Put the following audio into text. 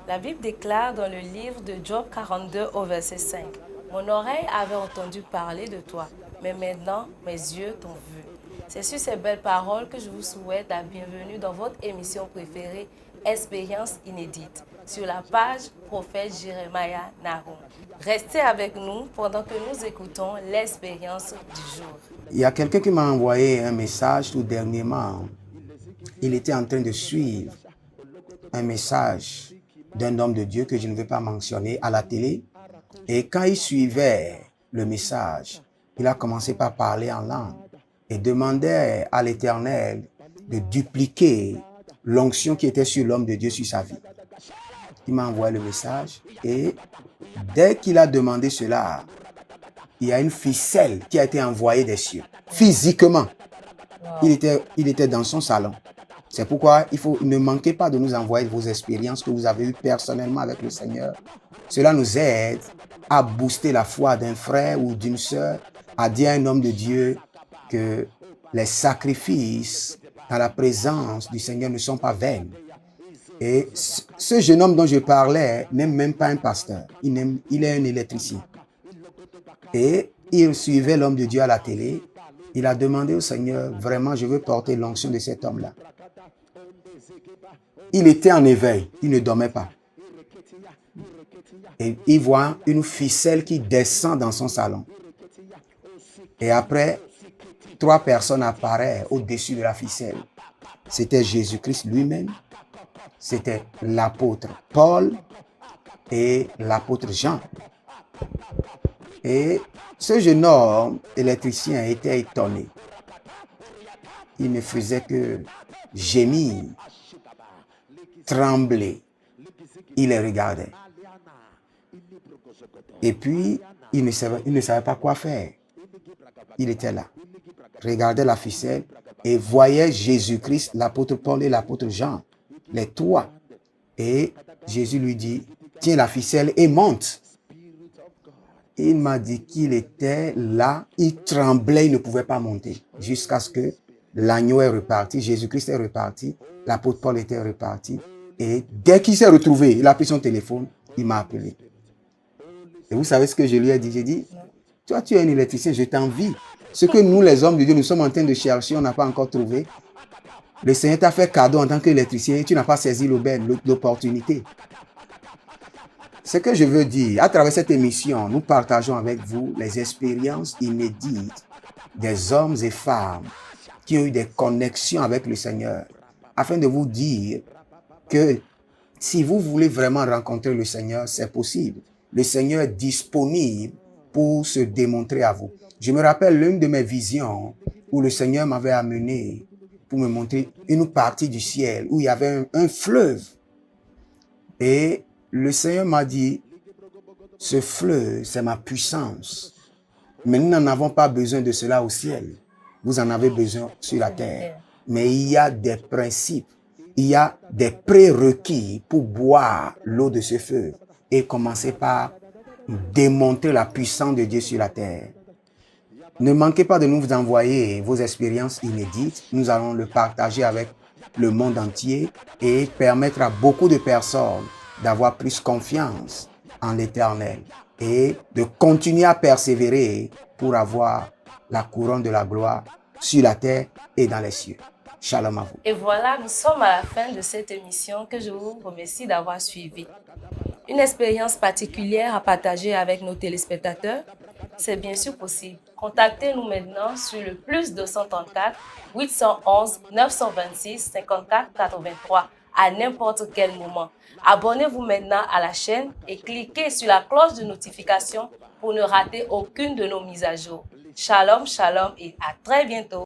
La Bible déclare dans le livre de Job 42 au verset 5, « Mon oreille avait entendu parler de toi, mais maintenant mes yeux t'ont vu. » C'est sur ces belles paroles que je vous souhaite la bienvenue dans votre émission préférée, Expérience inédite, sur la page Prophète Jeremiah Nahum. Restez avec nous pendant que nous écoutons l'expérience du jour. Il y a quelqu'un qui m'a envoyé un message tout dernièrement. Il était en train de suivre un message d'un homme de Dieu que je ne vais pas mentionner à la télé. Et quand il suivait le message, il a commencé par parler en langue et demandait à l'Éternel de dupliquer l'onction qui était sur l'homme de Dieu sur sa vie. Il m'a envoyé le message et dès qu'il a demandé cela, il y a une ficelle qui a été envoyée des cieux, physiquement. Il était dans son salon. C'est pourquoi il ne manquez pas de nous envoyer vos expériences que vous avez eues personnellement avec le Seigneur. Cela nous aide à booster la foi d'un frère ou d'une sœur, à dire à un homme de Dieu que les sacrifices dans la présence du Seigneur ne sont pas vains. Et ce jeune homme dont je parlais n'aime même pas un pasteur. Il est un électricien. Et il suivait l'homme de Dieu à la télé. Il a demandé au Seigneur, vraiment, je veux porter l'onction de cet homme-là. Il était en éveil, il ne dormait pas. Et il voit une ficelle qui descend dans son salon. Et après, 3 personnes apparaissent au-dessus de la ficelle. C'était Jésus-Christ lui-même, c'était l'apôtre Paul et l'apôtre Jean. Et ce jeune homme électricien était étonné. Il ne faisait que gémir, trembler. Il les regardait. Et puis, il ne savait pas quoi faire. Il était là, regardait la ficelle et voyait Jésus-Christ, l'apôtre Paul et l'apôtre Jean, les 3. Et Jésus lui dit, tiens la ficelle et monte. Il m'a dit qu'il était là, il tremblait, il ne pouvait pas monter. Jusqu'à ce que l'agneau est reparti, Jésus-Christ est reparti, l'apôtre Paul était reparti. Et dès qu'il s'est retrouvé, il a pris son téléphone, il m'a appelé. Et vous savez ce que je lui ai dit? J'ai dit, toi tu es un électricien, je t'envie. Ce que nous les hommes de Dieu, nous sommes en train de chercher, on n'a pas encore trouvé. Le Seigneur t'a fait cadeau en tant qu'électricien et tu n'as pas saisi l'opportunité. Ce que je veux dire, à travers cette émission, nous partageons avec vous les expériences inédites des hommes et femmes qui ont eu des connexions avec le Seigneur, afin de vous dire que si vous voulez vraiment rencontrer le Seigneur, c'est possible. Le Seigneur est disponible pour se démontrer à vous. Je me rappelle l'une de mes visions où le Seigneur m'avait amené pour me montrer une partie du ciel où il y avait un fleuve. Et le Seigneur m'a dit, ce fleuve, c'est ma puissance. Mais nous n'en avons pas besoin de cela au ciel. Vous en avez besoin sur la terre. Mais il y a des principes, il y a des prérequis pour boire l'eau de ce fleuve et commencer par démontrer la puissance de Dieu sur la terre. Ne manquez pas de nous envoyer vos expériences inédites. Nous allons le partager avec le monde entier et permettre à beaucoup de personnes d'avoir plus confiance en l'Éternel et de continuer à persévérer pour avoir la couronne de la gloire sur la terre et dans les cieux. Shalom à vous. Et voilà, nous sommes à la fin de cette émission que je vous remercie d'avoir suivi. Une expérience particulière à partager avec nos téléspectateurs, c'est bien sûr possible. Contactez-nous maintenant sur le +234 811 926 54 83 à n'importe quel moment. Abonnez-vous maintenant à la chaîne et cliquez sur la cloche de notification pour ne rater aucune de nos mises à jour. Shalom, shalom et à très bientôt.